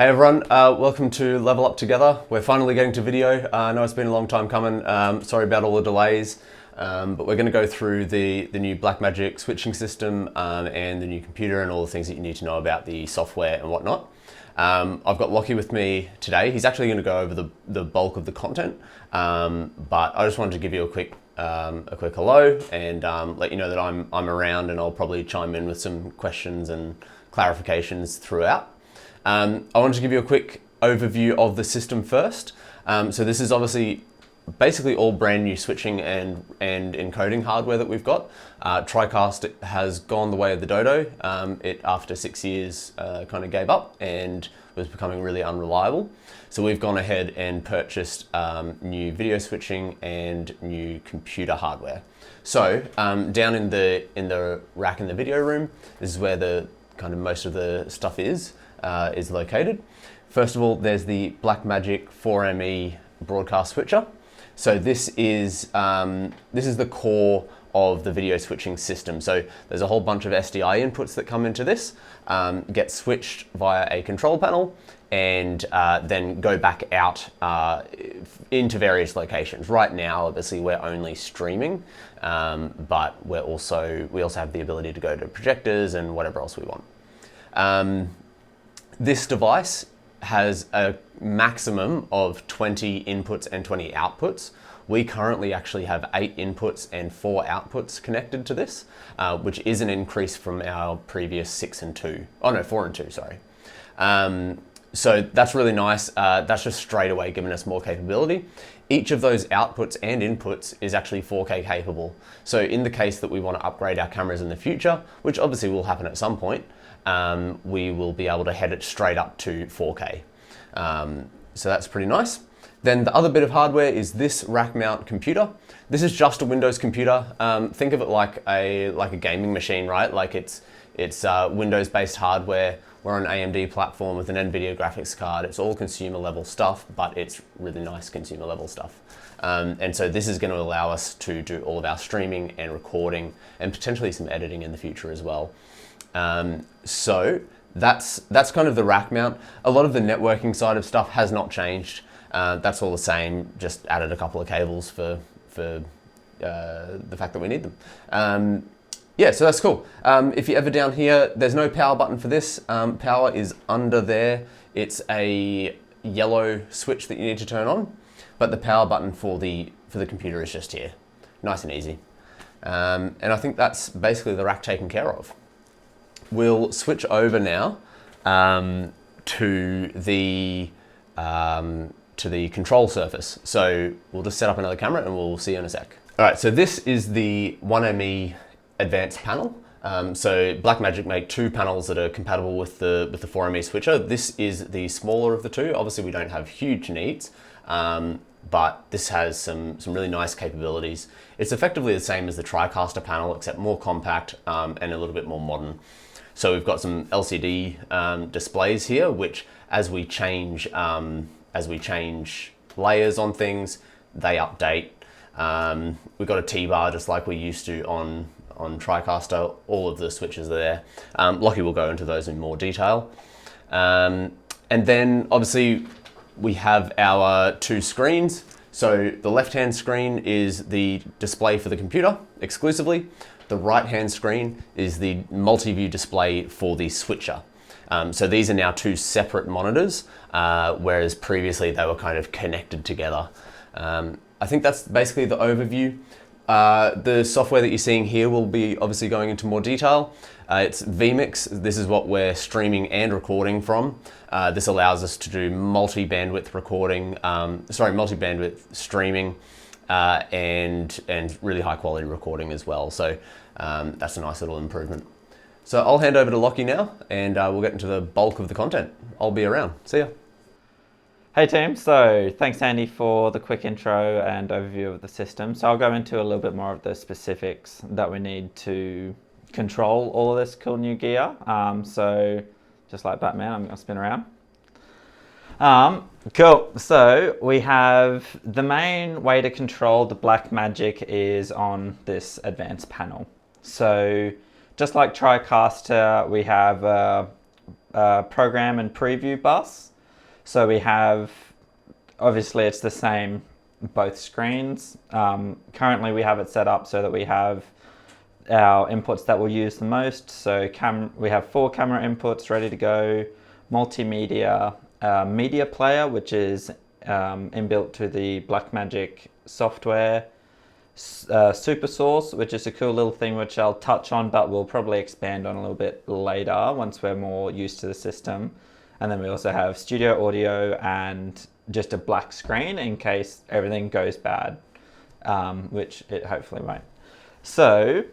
Hey everyone, welcome to Level Up Together. We're finally getting to video. I know it's been a long time coming. Sorry about all the delays, but we're going to go through the new Blackmagic switching system and the new computer and all the things that you need to know about the software and whatnot. I've got Lockie with me today. He's actually going to go over the bulk of the content, but I just wanted to give you a quick hello and let you know that I'm around, and I'll probably chime in with some questions and clarifications throughout. I wanted to give you a quick overview of the system first. So this is obviously basically all brand new switching and encoding hardware that we've got. TriCast has gone the way of the dodo. It, after 6 years, kind of gave up and was becoming really unreliable. So we've gone ahead and purchased new video switching and new computer hardware. So down in the rack in the video room, this is where the kind of most of the stuff is located. First of all, there's the Blackmagic 4ME broadcast switcher. So this is the core of the video switching system. So there's a whole bunch of SDI inputs that come into this, get switched via a control panel, and then go back out into various locations. Right now, obviously, we're only streaming, but we also have the ability to go to projectors and whatever else we want. This device has a maximum of 20 inputs and 20 outputs. We currently actually have 8 inputs and 4 outputs connected to this, which is an increase from our previous 4 and 2, sorry. So that's really nice. That's just straight away giving us more capability. Each of those outputs and inputs is actually 4K capable. So in the case that we want to upgrade our cameras in the future, which obviously will happen at some point, we will be able to head it straight up to 4K. So that's pretty nice. Then the other bit of hardware is this rack mount computer. This is just a Windows computer. Think of it like a gaming machine, right? Like it's Windows-based hardware. We're on an AMD platform with an NVIDIA graphics card. It's all consumer level stuff, but it's really nice consumer level stuff. And so this is going to allow us to do all of our streaming and recording and potentially some editing in the future as well. So that's kind of the rack mount. A lot of the networking side of stuff has not changed. That's all the same, just added a couple of cables for the fact that we need them. Yeah, so that's cool. If you're ever down here, there's no power button for this. Power is under there. It's a yellow switch that you need to turn on, but the power button for the computer is just here. Nice and easy. And I think that's basically the rack taken care of. We'll switch over now to the control surface. So we'll just set up another camera and we'll see you in a sec. All right, so this is the 1ME advanced panel. So Blackmagic make 2 panels that are compatible with the 4ME switcher. This is the smaller of the 2. Obviously, we don't have huge needs, but this has some really nice capabilities. It's effectively the same as the TriCaster panel, except more compact and a little bit more modern. So we've got some LCD displays here, which as we change layers on things, they update. We've got a T-bar just like we used to on TriCaster. All of the switches are there. Lockie will go into those in more detail. And then obviously we have our 2 screens. So the left-hand screen is the display for the computer exclusively. The right-hand screen is the multi-view display for the switcher. So these are now 2 separate monitors, whereas previously they were kind of connected together. I think that's basically the overview. The software that you're seeing here will be obviously going into more detail. It's vMix. This is what we're streaming and recording from. This allows us to do multi-bandwidth streaming and really high quality recording as well. So that's a nice little improvement. So I'll hand over to Lockie now and we'll get into the bulk of the content. I'll be around. See ya. Hey team, so thanks Andy for the quick intro and overview of the system. So I'll go into a little bit more of the specifics that we need to control all of this cool new gear. So just like Batman, I'm gonna spin around. Cool, so we have the main way to control the Blackmagic is on this advanced panel. So just like TriCaster, we have program and preview bus. So we have, obviously it's the same both screens. Currently we have it set up so that we have our inputs that we'll use the most. So we have 4 camera inputs ready to go, multimedia, media player, which is inbuilt to the Blackmagic software, Super Source, which is a cool little thing which I'll touch on, but we'll probably expand on a little bit later once we're more used to the system. And then we also have studio audio and just a black screen in case everything goes bad, which it hopefully won't. So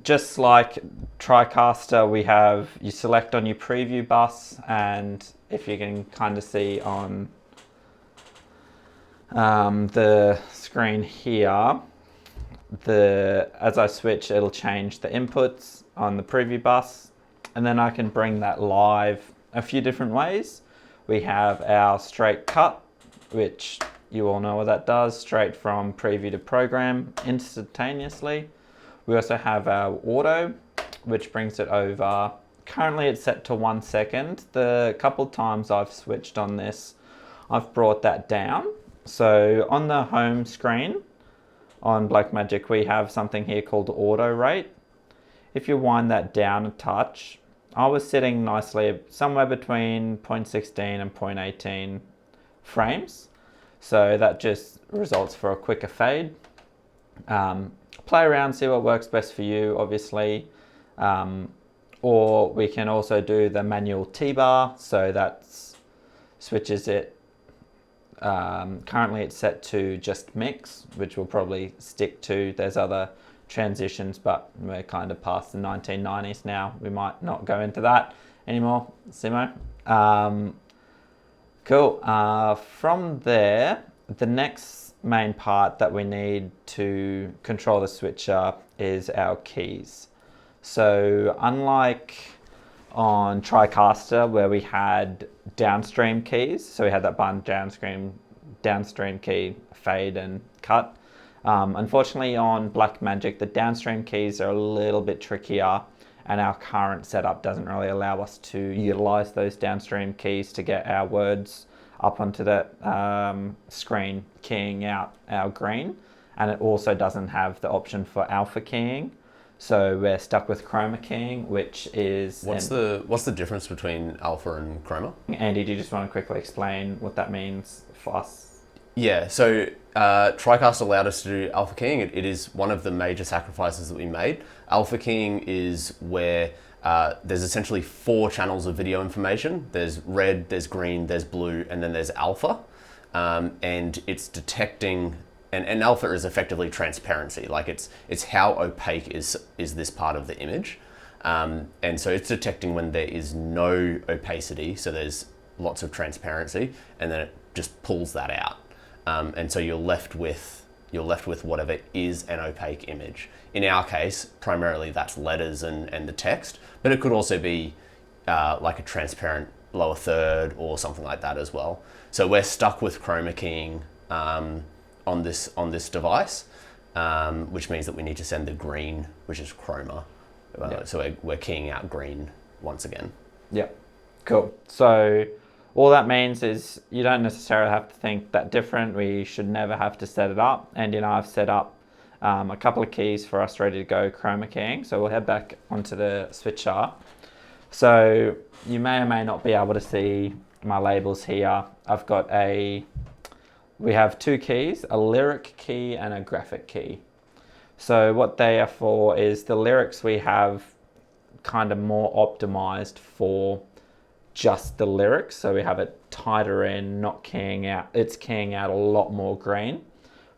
just like TriCaster, you select on your preview bus, and if you can kind of see on the screen here, as I switch, it'll change the inputs on the preview bus, and then I can bring that live a few different ways. We have our straight cut, which you all know what that does, straight from preview to program instantaneously. We also have our auto, which brings it over. Currently it's set to 1 second. The couple times I've switched on this, I've brought that down. So on the home screen on Blackmagic, we have something here called auto rate. If you wind that down a touch, I was sitting nicely somewhere between 0.16 and 0.18 frames. So that just results for a quicker fade. Play around, see what works best for you, obviously. Or we can also do the manual T-bar, so that switches it. Currently it's set to just mix, which we'll probably stick to. There's other transitions, but we're kind of past the 1990s now. We might not go into that anymore, Simo. Cool. From there, the next main part that we need to control the switcher is our keys. So unlike on TriCaster where we had downstream keys, so we had that button downstream key, fade and cut. Unfortunately on Blackmagic, the downstream keys are a little bit trickier, and our current setup doesn't really allow us to utilize those downstream keys to get our words up onto the screen keying out our green. And it also doesn't have the option for alpha keying. So we're stuck with chroma keying, which is... What's the difference between alpha and chroma? Andy, do you just want to quickly explain what that means for us? Yeah, so TriCast allowed us to do alpha keying. It is one of the major sacrifices that we made. Alpha keying is where there's essentially 4 channels of video information. There's red, there's green, there's blue, and then there's alpha. And it's detecting, and alpha is effectively transparency. Like it's how opaque is this part of the image. And so it's detecting when there is no opacity, so there's lots of transparency, and then it just pulls that out. And so you're left with whatever is an opaque image. In our case, primarily that's letters and the text, but it could also be like a transparent lower third or something like that as well. So we're stuck with chroma keying on this device, which means that we need to send the green, which is chroma. Yep. So we're keying out green once again. Yep, cool. So all that means is you don't necessarily have to think that different. We should never have to set it up. And I've set up a couple of keys for us ready to go chroma keying. So we'll head back onto the switcher. So you may or may not be able to see my labels here. We have 2 keys, a lyric key and a graphic key. So what they are for is the lyrics we have kind of more optimized for just the lyrics. So we have it tighter in, not keying out. It's keying out a lot more green.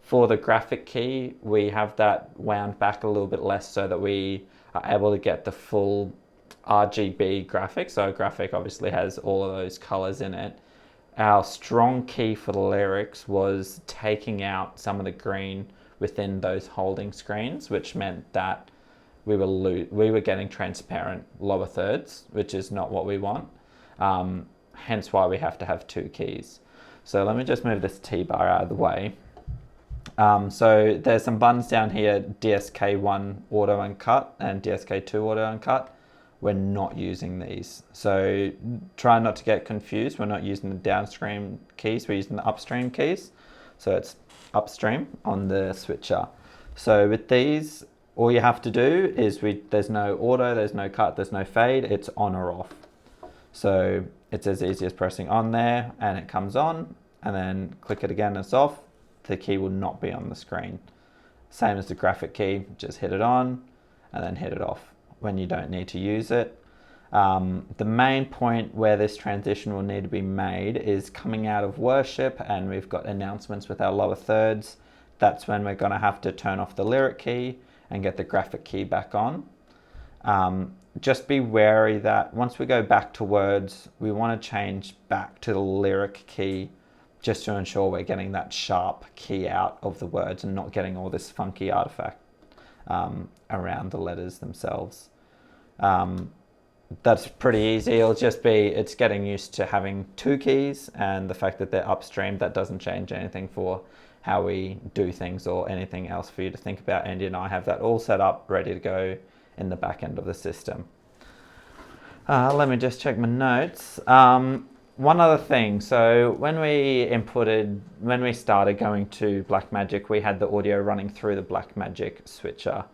For the graphic key, we have that wound back a little bit less so that we are able to get the full RGB graphic. So a graphic obviously has all of those colors in it. Our strong key for the lyrics was taking out some of the green within those holding screens, which meant that we were getting transparent lower thirds, which is not what we want. Hence why we have to have 2 keys. So let me just move this T-bar out of the way. So there's some buttons down here, DSK1 auto and cut and DSK2 auto and cut. we're not using these. So try not to get confused. We're not using the downstream keys, we're using the upstream keys. So it's upstream on the switcher. So with these, all you have to do is there's no auto, there's no cut, there's no fade, it's on or off. So it's as easy as pressing on there and it comes on, and then click it again and it's off. The key will not be on the screen. Same as the graphic key, just hit it on and then hit it off when you don't need to use it. The main point where this transition will need to be made is coming out of worship and we've got announcements with our lower thirds. That's when we're going to have to turn off the lyric key and get the graphic key back on. Just be wary that once we go back to words, we want to change back to the lyric key just to ensure we're getting that sharp key out of the words and not getting all this funky artifact around the letters themselves. That's pretty easy. It's getting used to having two keys, and the fact that they're upstream, that doesn't change anything for how we do things or anything else for you to think about. Andy and I have that all set up, ready to go in the back end of the system. Let me just check my notes. One other thing, so when we started going to Blackmagic, we had the audio running through the Blackmagic switcher.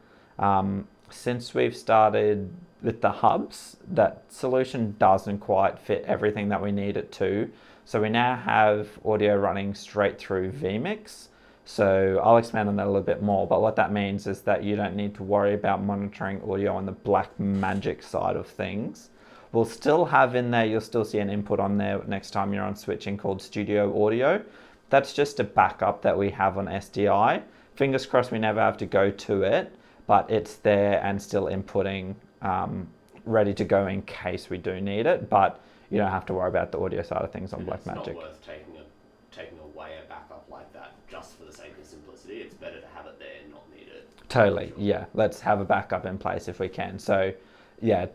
Since we've started with the hubs, that solution doesn't quite fit everything that we need it to. So we now have audio running straight through vMix. So I'll expand on that a little bit more, but what that means is that you don't need to worry about monitoring audio on the Blackmagic side of things. We'll still have in there, you'll still see an input on there next time you're on switching called Studio Audio. That's just a backup that we have on SDI. Fingers crossed we never have to go to it, but it's there and still inputting, ready to go in case we do need it, but you don't have to worry about the audio side of things on Blackmagic. It's not worth taking away a backup like that just for the sake of simplicity. It's better to have it there and not need it. Totally, yeah. Let's have a backup in place if we can. So yeah,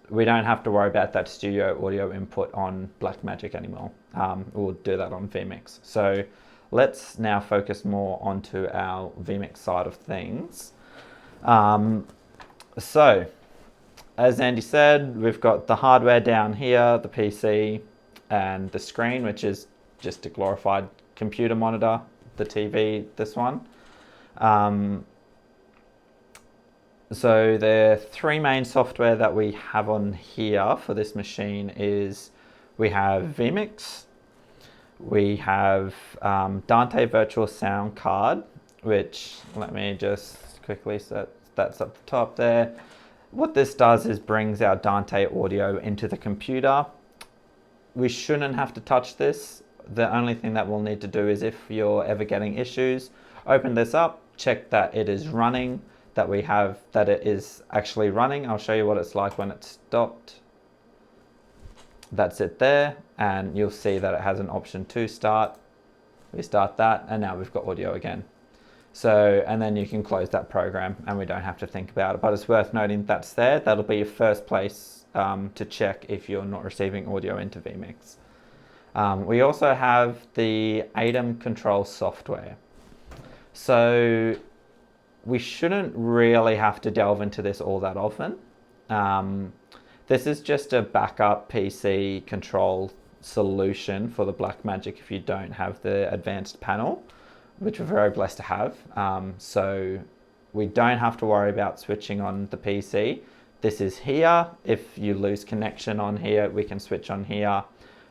we don't have to worry about that studio audio input on Blackmagic anymore. We'll do that on vMix. So let's now focus more onto our vMix side of things. So as Andy said, we've got the hardware down here, the PC and the screen, which is just a glorified computer monitor, the TV, this one. So the three main software that we have on here for this machine is we have vMix, we have Dante Virtual Sound Card, which let me just quickly set that's up the top there. What this does is brings our Dante audio into the computer. We shouldn't have to touch this. The only thing that we'll need to do is if you're ever getting issues, open this up, check that it is running, that it is actually running. I'll show you what it's like when it's stopped. That's it there, and you'll see that it has an option to start. We start that, and now we've got audio again. So, and then you can close that program and we don't have to think about it, but it's worth noting that's there. That'll be your first place to check if you're not receiving audio into vMix. We also have the ADEM control software. So we shouldn't really have to delve into this all that often. This is just a backup PC control solution for the Blackmagic if you don't have the advanced panel, which we're very blessed to have. So we don't have to worry about switching on the PC. This is here. If you lose connection on here, we can switch on here.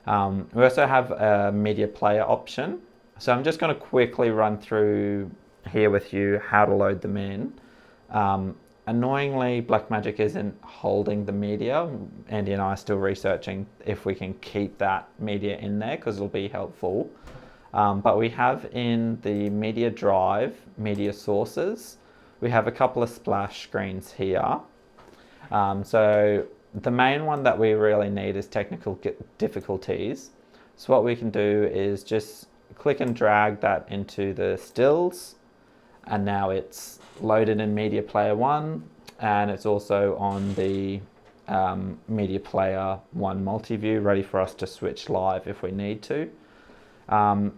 We also have a media player option. So I'm just going to quickly run through here with you how to load them in. Annoyingly, Blackmagic isn't holding the media. Andy and I are still researching if we can keep that media in there because it'll be helpful. But we have in the media drive, media sources, we have a couple of splash screens here. So the main one that we really need is technical difficulties. So what we can do is just click and drag that into the stills, and now it's loaded in Media Player 1, and it's also on the Media Player 1 multi-view, ready for us to switch live if we need to.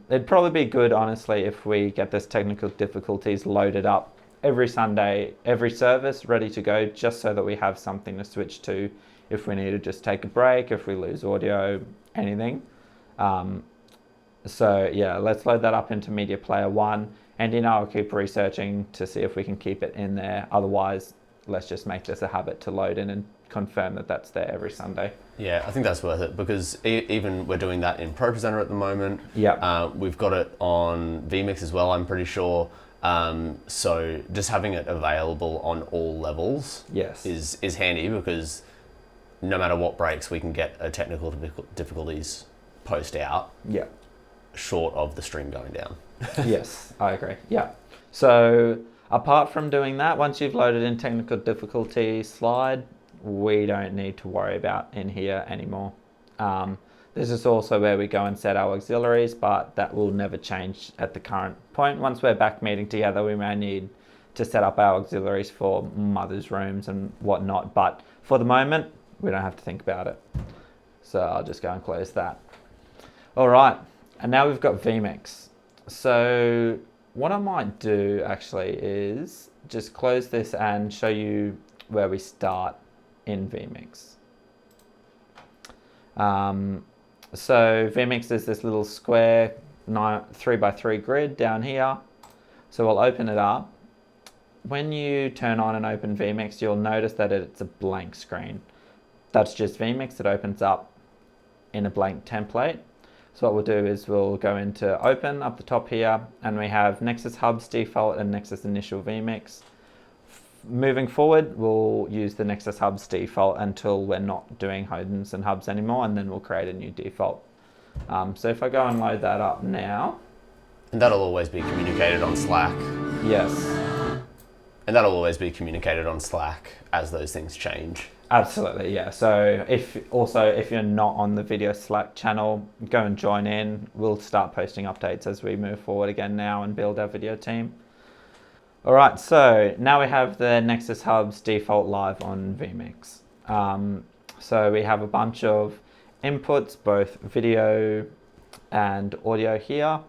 It'd probably be good, honestly, if we get this technical difficulties loaded up every Sunday, every service ready to go, just so that we have something to switch to if we need to just take a break, if we lose audio, anything. So yeah, let's load that up into Media Player 1. And I'll keep researching to see if we can keep it in there. Otherwise, let's just make this a habit to load in and confirm that that's there every Sunday. Yeah, I think that's worth it because even we're doing that in ProPresenter at the moment. Yeah. We've got it on vMix as well, I'm pretty sure. So just having it available on all levels Yes. is handy because no matter what breaks, we can get a technical difficulties post out Yeah. short of the stream going down. Yes, I agree. Yeah. So apart from doing that, once you've loaded in technical difficulty slide, we don't need to worry about in here anymore. This is also where we go and set our auxiliaries, but that will never change at the current point. Once we're back meeting together, we may need to set up our auxiliaries for mother's rooms and whatnot, but for the moment, we don't have to think about it. So I'll just go and close that. All right, and now we've got vMix. So what I might do actually is just close this and show you where we start in vMix. So vMix is this little square 3x3 grid down here. So we'll open it up. When you turn on and open vMix, you'll notice that it's a blank screen. That's just vMix. It opens up in a blank template. So what we'll do is we'll go into open up the top here, and we have Nexus Hubs default and Nexus Initial vMix. Moving forward, we'll use the Nexus Hubs default until we're not doing Hodins and Hubs anymore, and then we'll create a new default. So if I go and load that up now. And that'll always be communicated on Slack. Yes. And that'll always be communicated on Slack as those things change. Absolutely, yeah. So if you're not on the video Slack channel, go and join in. We'll start posting updates as we move forward again now and build our video team. All right, so now we have the Nexus Hubs default live on vMix. So we have a bunch of inputs, both video and audio here.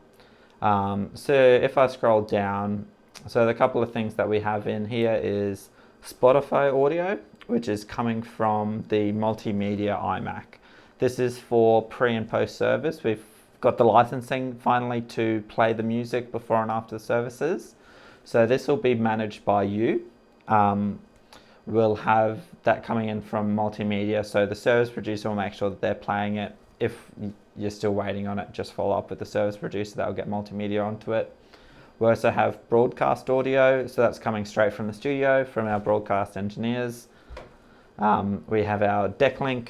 So if I scroll down, so the couple of things that we have in here is Spotify audio, which is coming from the multimedia iMac. This is for pre and post service. We've got the licensing finally to play the music before and after the services. So this will be managed by you. We'll have that coming in from multimedia. So the service producer will make sure that they're playing it. If you're still waiting on it, just follow up with the service producer. That will get multimedia onto it. We also have broadcast audio. So that's coming straight from the studio, from our broadcast engineers. We have our Decklink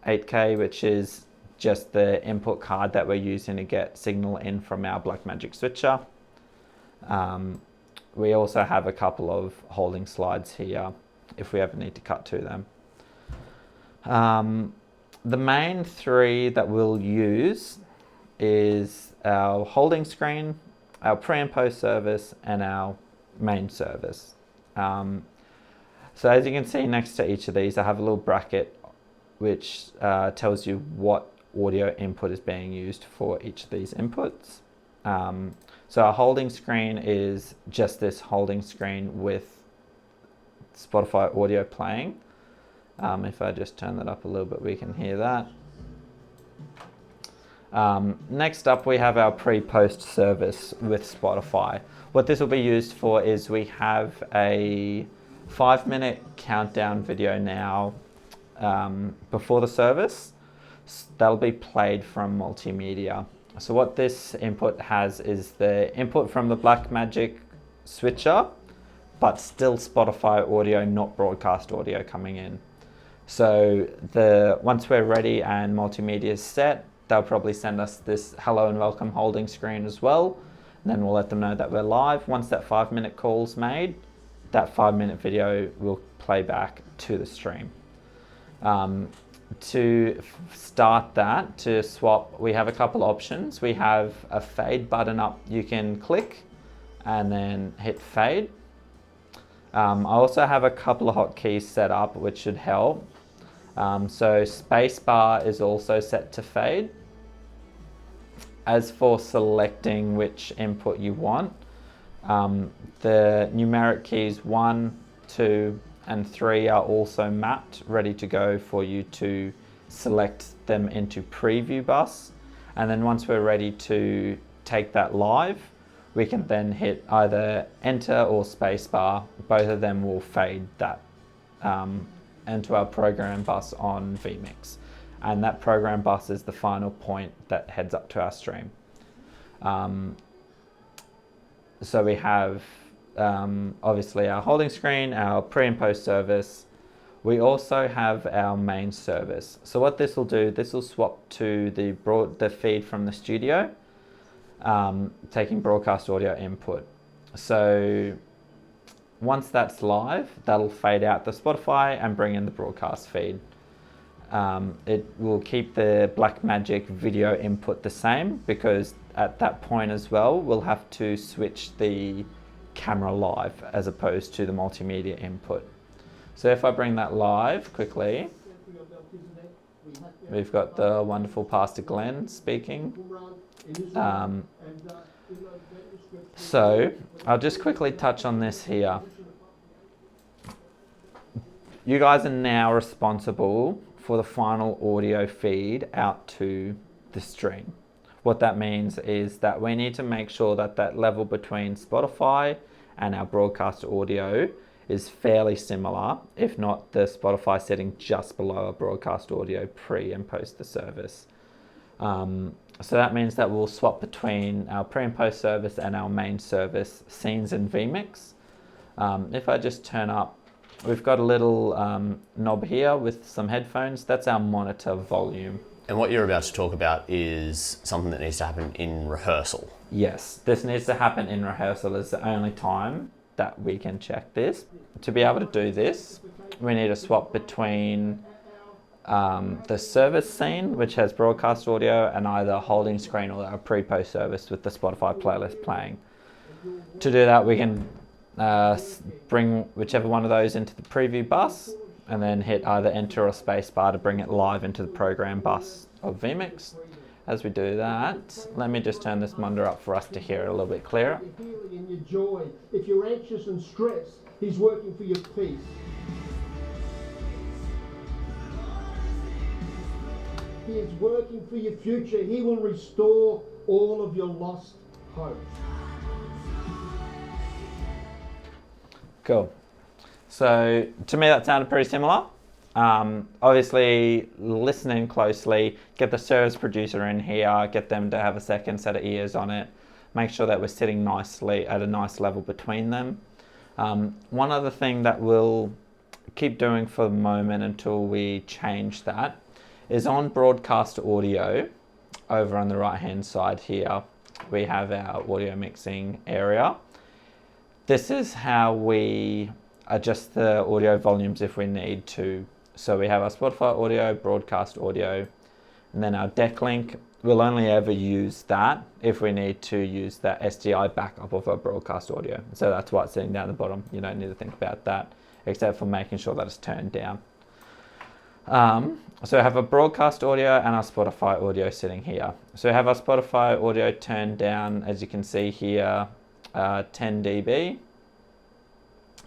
8K, which is just the input card that we're using to get signal in from our Blackmagic switcher. We also have a couple of holding slides here if we ever need to cut to them. The main three that we'll use is our holding screen, our pre and post service, and our main service. So as you can see next to each of these, I have a little bracket which tells you what audio input is being used for each of these inputs. So our holding screen is just this holding screen with Spotify audio playing. If I just turn that up a little bit, we can hear that. Next up, we have our pre-post service with Spotify. What this will be used for is we have a 5-minute countdown video now before the service. That'll be played from multimedia. So what this input has is the input from the Blackmagic switcher, but still Spotify audio, not broadcast audio coming in. So once we're ready and multimedia is set, they'll probably send us this hello and welcome holding screen as well. And then we'll let them know that we're live. Once that 5-minute call's made, that 5-minute video will play back to the stream. To start that, to swap, we have a couple options. We have a fade button up. You can click and then hit fade. I also have a couple of hotkeys set up which should help. So spacebar is also set to fade. As for selecting which input you want, The numeric keys 1, 2, and 3 are also mapped, ready to go for you to select them into preview bus. And then once we're ready to take that live, we can then hit either enter or spacebar. Both of them will fade that into our program bus on vMix. And that program bus is the final point that heads up to our stream. So we have obviously our holding screen, our pre and post service. We also have our main service. So what this will do, this will swap to the feed from the studio, taking broadcast audio input. So once that's live, that'll fade out the Spotify and bring in the broadcast feed. It will keep the Blackmagic video input the same, because at that point as well, we'll have to switch the camera live as opposed to the multimedia input. So if I bring that live quickly, we've got the wonderful Pastor Glenn speaking. So I'll just quickly touch on this here. You guys are now responsible for the final audio feed out to the stream. What that means is that we need to make sure that that level between Spotify and our broadcast audio is fairly similar, if not the Spotify setting just below our broadcast audio pre and post the service. So that means that we'll swap between our pre and post service and our main service scenes in vMix. If I just turn up, we've got a little knob here with some headphones. That's our monitor volume. And what you're about to talk about is something that needs to happen in rehearsal. Yes, this needs to happen in rehearsal. It's the only time that we can check this. To be able to do this, we need to swap between the service scene, which has broadcast audio, and either holding screen or our pre-post service with the Spotify playlist playing. To do that, we can bring whichever one of those into the preview bus, and then hit either enter or spacebar to bring it live into the program bus of vMix. As we do that, let me just turn this monitor up for us to hear it a little bit clearer. In your joy, if you're anxious and stressed, he's working for your peace. He is working for your future. He will restore all of your lost hope. Cool. So to me that sounded pretty similar. Obviously listening closely, get the service producer in here, get them to have a second set of ears on it, make sure that we're sitting nicely at a nice level between them. One other thing that we'll keep doing for the moment until we change that is on broadcast audio, over on the right hand side here, we have our audio mixing area. This is how we adjust the audio volumes if we need to. So we have our Spotify audio, broadcast audio, and then our deck link. We'll only ever use that if we need to use that SDI backup of our broadcast audio. So that's why it's sitting down the bottom. You don't need to think about that, except for making sure that it's turned down. So I have a broadcast audio and our Spotify audio sitting here. So I have our Spotify audio turned down, as you can see here, 10 dB,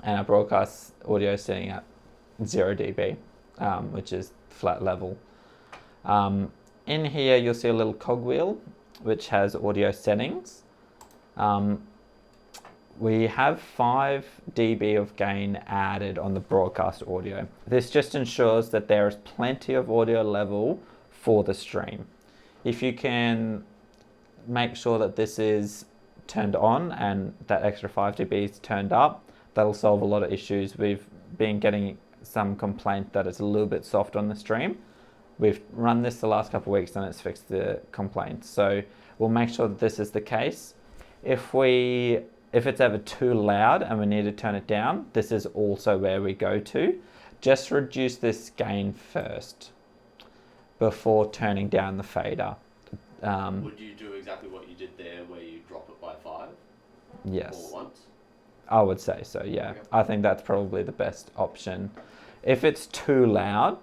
and our broadcast audio sitting at 0 dB, which is flat level. In here you'll see a little cogwheel which has audio settings. We have 5 dB of gain added on the broadcast audio. This just ensures that there is plenty of audio level for the stream. If you can make sure that this is turned on and that extra 5 dB is turned up, that'll solve a lot of issues. We've been getting some complaint that it's a little bit soft on the stream. We've run this the last couple of weeks and it's fixed the complaint. So we'll make sure that this is the case. If it's ever too loud and we need to turn it down, this is also where we go to. Just reduce this gain first before turning down the fader. Would you do exactly what you did there, where you drop it by 5? Yes. All at once? I would say so, yeah. Okay. I think that's probably the best option. If it's too loud,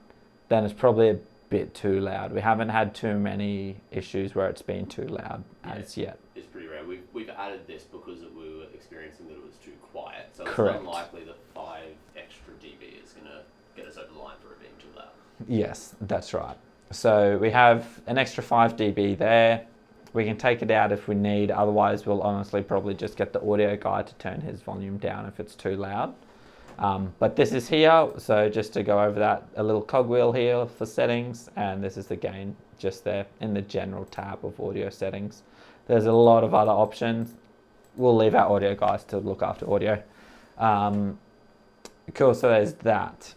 then it's probably a bit too loud. We haven't had too many issues where it's been too loud as yet. It's pretty rare. We've added this because we were experiencing experiencing that it was too quiet. So Correct. it's unlikely that 5 extra dB is going to get us over the line for it being too loud. Yes, that's right. So we have an extra 5 dB there. We can take it out if we need, otherwise we'll honestly probably just get the audio guy to turn his volume down if it's too loud. But this is here, so just to go over that, a little cogwheel here for settings, and this is the gain just there in the general tab of audio settings. There's a lot of other options. We'll leave our audio guys to look after audio. Cool, so there's that.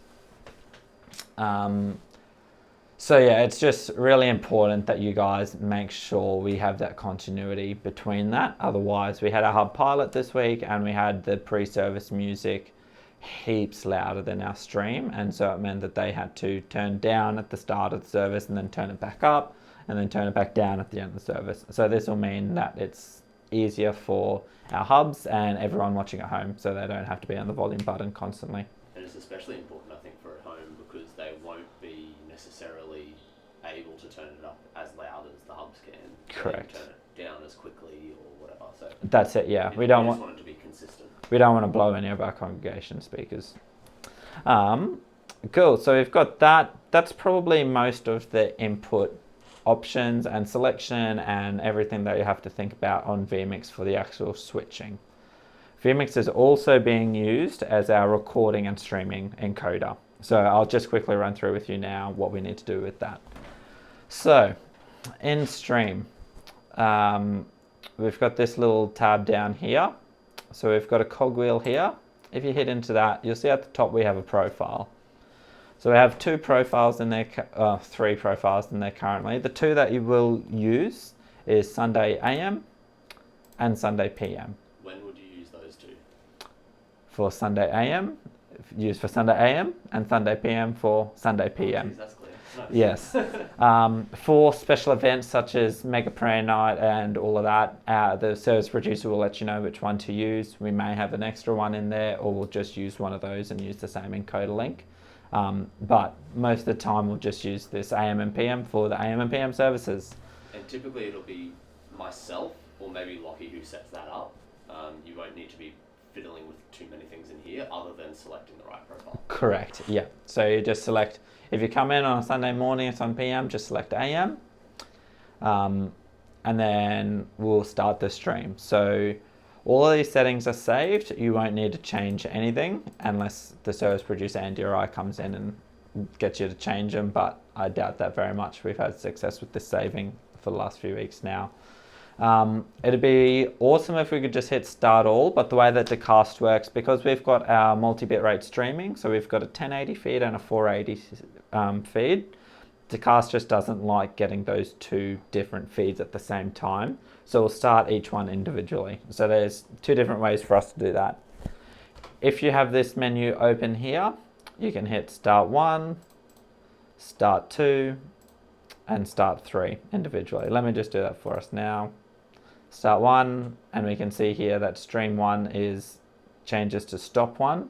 So yeah, it's just really important that you guys make sure we have that continuity between that. Otherwise, we had a hub pilot this week and we had the pre-service music heaps louder than our stream. And so it meant that they had to turn down at the start of the service and then turn it back up and then turn it back down at the end of the service. So this will mean that it's easier for our hubs and everyone watching at home so they don't have to be on the volume button constantly. And it's especially important, I think, for at home because they won't be necessarily able to turn it up as loud as the hubs can. Correct. They can turn it down as quickly or whatever. So That's it, yeah. We just don't want want it to be consistent. we don't want to blow any of our congregation speakers. Cool, so we've got that. That's probably most of the input options and selection and everything that you have to think about on vMix for the actual switching. vMix is also being used as our recording and streaming encoder. So I'll just quickly run through with you now what we need to do with that. So in stream, we've got this little tab down here. So we've got a cogwheel here. If you hit into that, you'll see at the top we have a profile. So we have 2 profiles in there, 3 profiles in there currently. The 2 that you will use is Sunday AM and Sunday PM. When would you use those 2? For Sunday AM, used for Sunday AM, and Sunday PM for Sunday PM. Geez, that's clear. Nice. Yes. For special events such as Mega Prayer Night and all of that, the service producer will let you know which one to use. We may have an extra one in there, or we'll just use one of those and use the same encoder link. But most of the time we'll just use this AM and PM for the AM and PM services. And typically it'll be myself or maybe Lockie who sets that up. You won't need to be fiddling with too many things in here other than selecting the right profile. Correct, yeah. So you just select, if you come in on a Sunday morning, it's on PM, just select AM. And then we'll start the stream. So all of these settings are saved. You won't need to change anything unless the service producer Andy or I comes in and gets you to change them, but I doubt that very much. We've had success with this saving for the last few weeks now. It'd be awesome if we could just hit start all, but the way that the cast works, because we've got our multi-bit rate streaming, so we've got a 1080 feed and a 480 feed, the cast just doesn't like getting those 2 different feeds at the same time. So we'll start each one individually. So there's 2 different ways for us to do that. If you have this menu open here, you can hit start 1, start 2, and start 3 individually. Let me just do that for us now. Start 1, and we can see here that stream 1 changes to stop 1.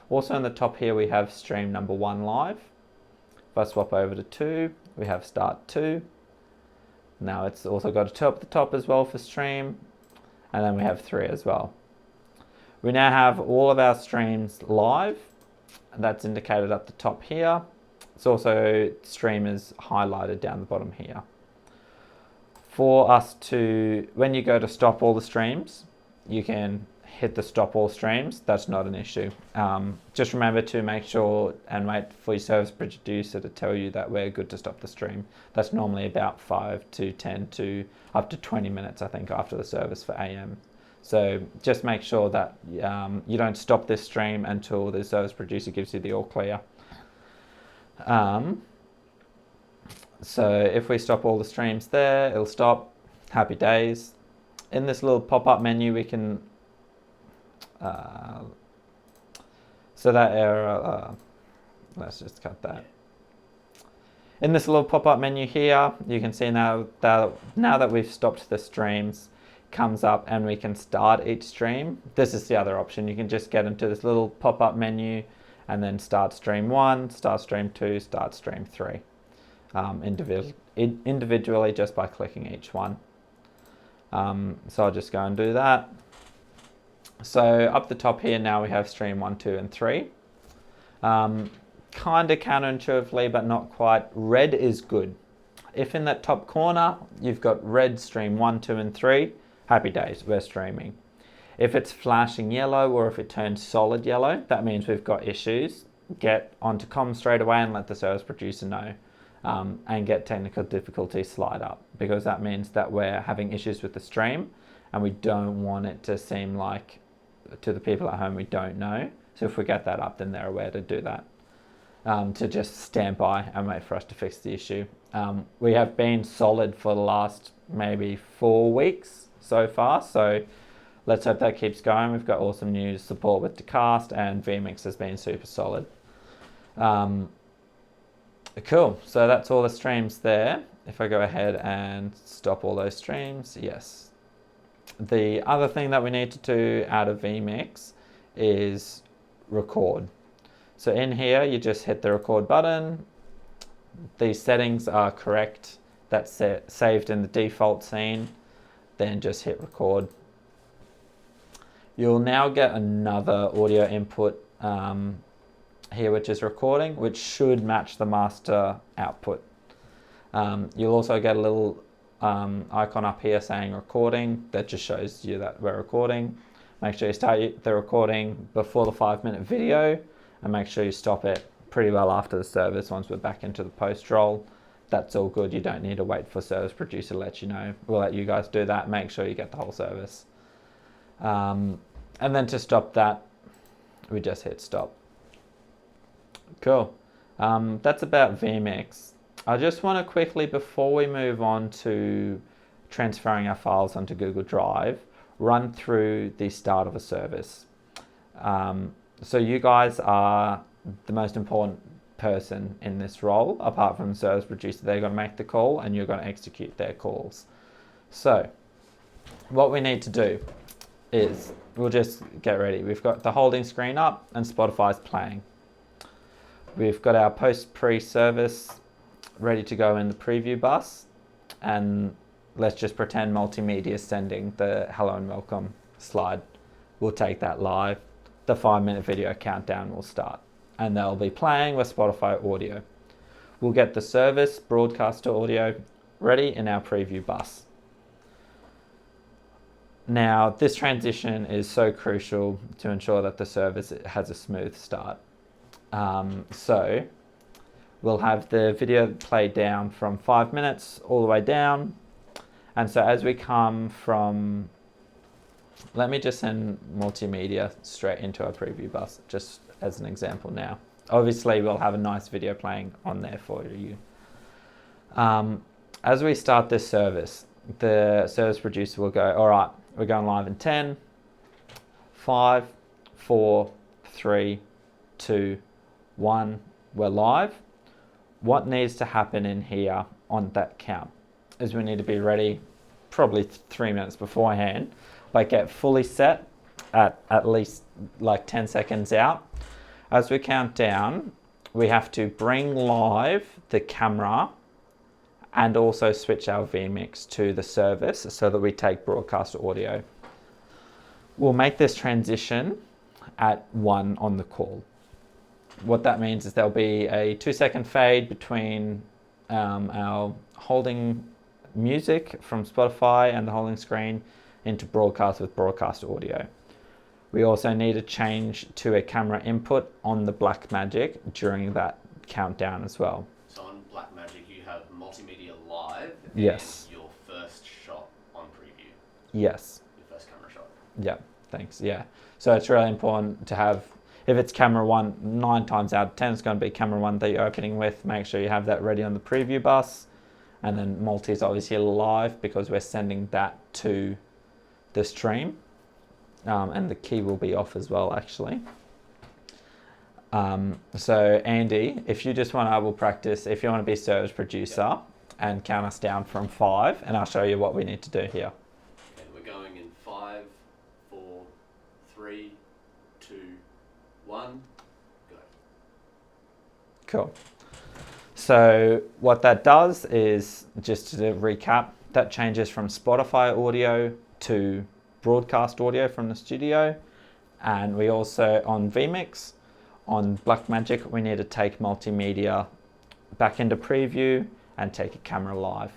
Also in the top here we have stream number 1 live. If I swap over to 2, we have start 2. Now it's also got a 2 up the top as well for stream, and then we have 3 as well. We now have all of our streams live, and that's indicated up the top here. It's also stream is highlighted down the bottom here. For us to, when you go to stop all the streams, you can hit the stop all streams. That's not an issue. Just remember to make sure and wait for your service producer to tell you that we're good to stop the stream. That's normally about 5 to 10 to up to 20 minutes, I think, after the service for AM. So just make sure that you don't stop this stream until the service producer gives you the all clear. So if we stop all the streams there, it'll stop. Happy days. In this little pop-up menu, we can so that error, let's just cut that. In this little pop-up menu here, you can see now that we've stopped the streams, comes up and we can start each stream. This is the other option. You can just get into this little pop-up menu and then start stream 1, start stream 2, start stream 3 individually just by clicking each one. So I'll just go and do that. So up the top here now we have stream 1, 2 and 3. Kind of counterintuitively, but not quite, red is good. If in that top corner you've got red stream 1, 2 and 3, happy days, we're streaming. If it's flashing yellow or if it turns solid yellow, that means we've got issues. Get onto comms straight away and let the service producer know, and get technical difficulty slide up, because that means that we're having issues with the stream and we don't want it to seem like to the people at home we don't know. So if we get that up, then they're aware to do that, to just stand by and wait for us to fix the issue. We have been solid for the last maybe 4 weeks so far, so let's hope that keeps going. We've got awesome new support with Decast, and vMix has been super solid. Cool, so that's all the streams there. If I go ahead and stop all those streams, yes. The other thing that we need to do out of vMix is record. So in here, you just hit the record button. These settings are correct. That's saved in the default scene. Then just hit record. You'll now get another audio input here, which is recording, which should match the master output. You'll also get a little icon up here saying recording. That just shows you that we're recording. Make sure you start the recording before the 5-minute video, and make sure you stop it pretty well after the service once we're back into the post roll. That's all good. You don't need to wait for service producer to let you know. We'll let you guys do that. Make sure you get the whole service. And then to stop that, we just hit stop. Cool. That's about vMix. I just want to quickly, before we move on to transferring our files onto Google Drive, run through the start of a service. So you guys are the most important person in this role, apart from the service producer. They're going to make the call and you're going to execute their calls. So what we need to do is, we'll just get ready. We've got the holding screen up and Spotify's playing. We've got our post-pre-service ready to go in the preview bus, and let's just pretend multimedia is sending the hello and welcome slide. We'll take that live. The 5-minute video countdown will start, and they'll be playing with Spotify audio. We'll get the service broadcaster audio ready in our preview bus. Now, this transition is so crucial to ensure that the service has a smooth start. So we'll have the video played down from 5 minutes all the way down. And so as we come from, let me just send multimedia straight into our preview bus, just as an example now. Obviously, we'll have a nice video playing on there for you. As we start this service, the service producer will go, all right, we're going live in 10, 5, 4, 3, 2, 1, we're live. What needs to happen in here on that count is we need to be ready probably 3 minutes beforehand, but get fully set at least like 10 seconds out. As we count down, we have to bring live the camera and also switch our vMix to the service so that we take broadcast audio. We'll make this transition at 1 on the call. What that means is there'll be a 2-second fade between our holding music from Spotify and the holding screen into broadcast with broadcast audio. We also need to change to a camera input on the Blackmagic during that countdown as well. So on Blackmagic you have multimedia live Yes. and your first shot on preview. Yes. Your first camera shot. Yeah, thanks. Yeah. So it's really important to have, if it's camera 1, 9 times out of 10, it's going to be camera 1 that you're opening with. Make sure you have that ready on the preview bus. And then multi is obviously live because we're sending that to the stream. And the key will be off as well, actually. So Andy, if you just want to, we'll practice, if you want to be service producer and count us down from 5, and I'll show you what we need to do here. And we're going in 5, 4, 3, 2, 1, go. Cool. So what that does is, just to recap, that changes from Spotify audio to broadcast audio from the studio, And we also, on vMix, on Blackmagic, we need to take multimedia back into preview and take a camera live.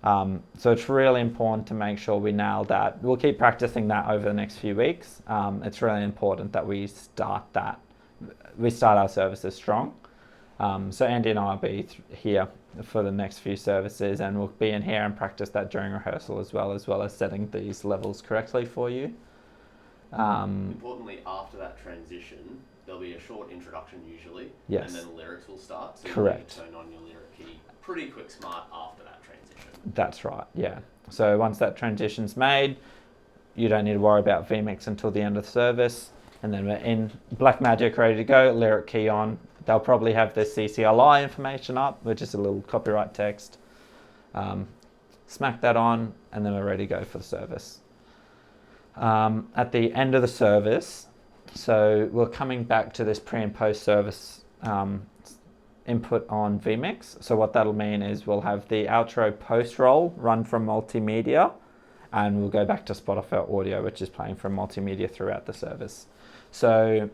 So it's really important to make sure we nail that. We'll keep practicing that over the next few weeks. It's really important that we start our services strong. So Andy and I will be here for the next few services, and we'll be in here and practice that during rehearsal as well as setting these levels correctly for you. Importantly, after that transition, there'll be a short introduction usually, yes. And then the lyrics will start. So correct. You need to turn on your lyric key pretty quick smart after that transition. That's right, yeah. So once that transition's made, you don't need to worry about vMix until the end of the service, and then we're in Blackmagic ready to go, lyric key on. They'll probably have the CCLI information up, which is a little copyright text. Smack that on, and then we're ready to go for the service. At the end of the service, so we're coming back to this pre and post service input on vMix. So what that'll mean is we'll have the outro post roll run from multimedia, and we'll go back to Spotify audio, which is playing from multimedia throughout the service. So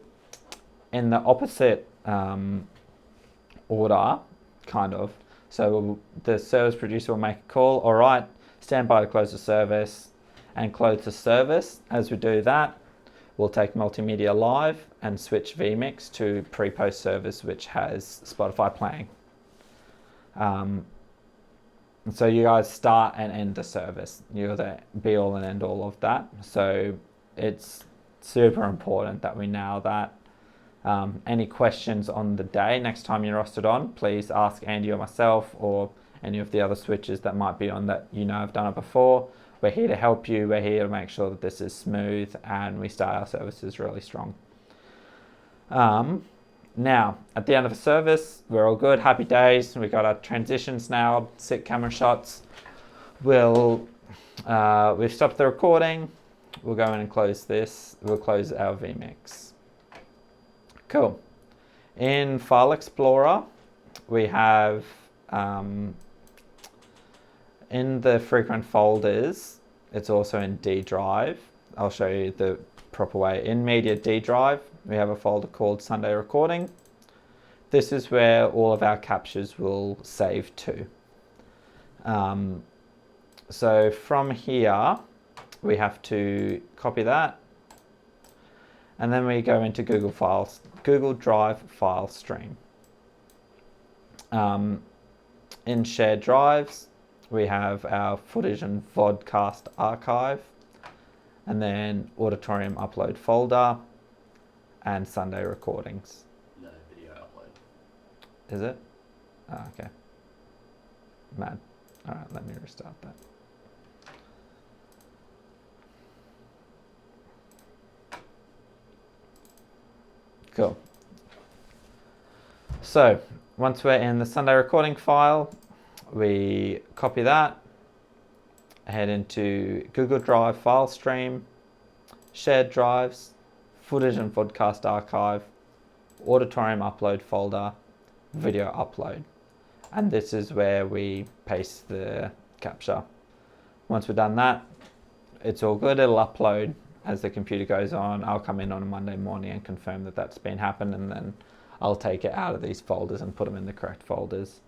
in the opposite order, kind of. So the service producer will make a call, all right, stand by to close the service, and close the service. As we do that, we'll take multimedia live and switch vMix to pre-post service, which has Spotify playing. So you guys start and end the service. You're the be all and end all of that. So it's super important that we nail that. Any questions on the day, next time you're rostered on, please ask Andy or myself or any of the other switches that might be on that have done it before. We're here to help you. We're here to make sure that this is smooth and we start our services really strong. Now, at the end of the service, we're all good, happy days. We've got our transitions now, sick camera shots. We've stopped the recording. We'll go in and close this. We'll close our vMix. Cool. In File Explorer, we have in the frequent folders, it's also in D drive. I'll show you the proper way. In Media D drive, we have a folder called Sunday Recording. This is where all of our captures will save to. So from here, we have to copy that. And then we go into Google Drive file stream. In shared drives, we have our footage and vodcast archive, and then auditorium upload folder, and Sunday recordings. No, video upload. Is it? Oh, okay. Mad. All right, let me restart that. Cool. So once we're in the Sunday recording file, we copy that, head into Google Drive file stream, shared drives, footage and vodcast archive, auditorium upload folder, video upload. And this is where we paste the capture. Once we've done that, it's all good. It'll upload as the computer goes on. I'll come in on a Monday morning and confirm that that's been happened, and then I'll take it out of these folders and put them in the correct folders.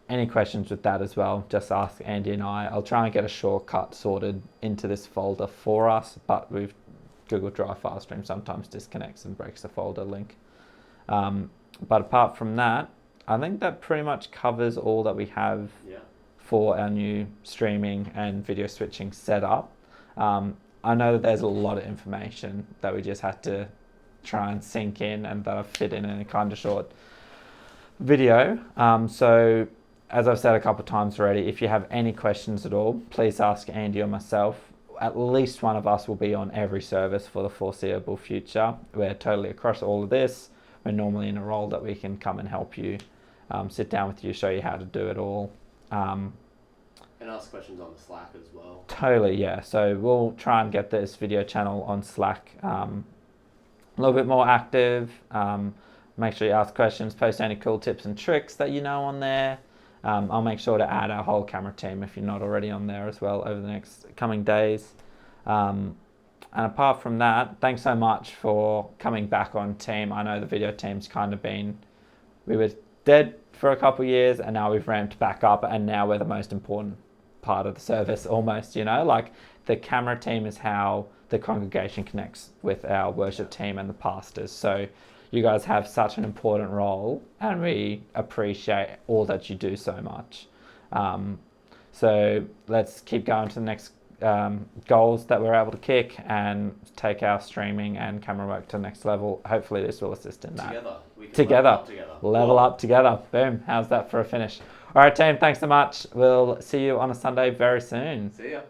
Any questions with that as well, just ask Andy and I. I'll try and get a shortcut sorted into this folder for us, but with Google Drive file stream sometimes disconnects and breaks the folder link. But apart from that, I think that pretty much covers all that we have for our new streaming and video switching setup. I know that there's a lot of information that we just had to try and sink in and that I've fit in a kind of short video. So as I've said a couple of times already, if you have any questions at all, please ask Andy or myself. At least one of us will be on every service for the foreseeable future. We're totally across all of this. We're normally in a role that we can come and help you, sit down with you, show you how to do it all. And ask questions on the Slack as well. Totally, yeah. So we'll try and get this video channel on Slack a little bit more active. Make sure you ask questions, post any cool tips and tricks that you know on there. I'll make sure to add our whole camera team if you're not already on there as well over the next coming days. And apart from that, thanks so much for coming back on team. I know the video team's kind of been, we were dead for a couple of years and now we've ramped back up and now we're the most important part of the service almost, you know, like the camera team is how the congregation connects with our worship team and the pastors. So you guys have such an important role and we appreciate all that you do so much. So let's keep going to the next goals that we're able to kick and take our streaming and camera work to the next level. Hopefully this will assist in that. Together. We can Together. Level up together. Boom. How's that for a finish? All right, team, thanks so much. We'll see you on a Sunday very soon. See ya.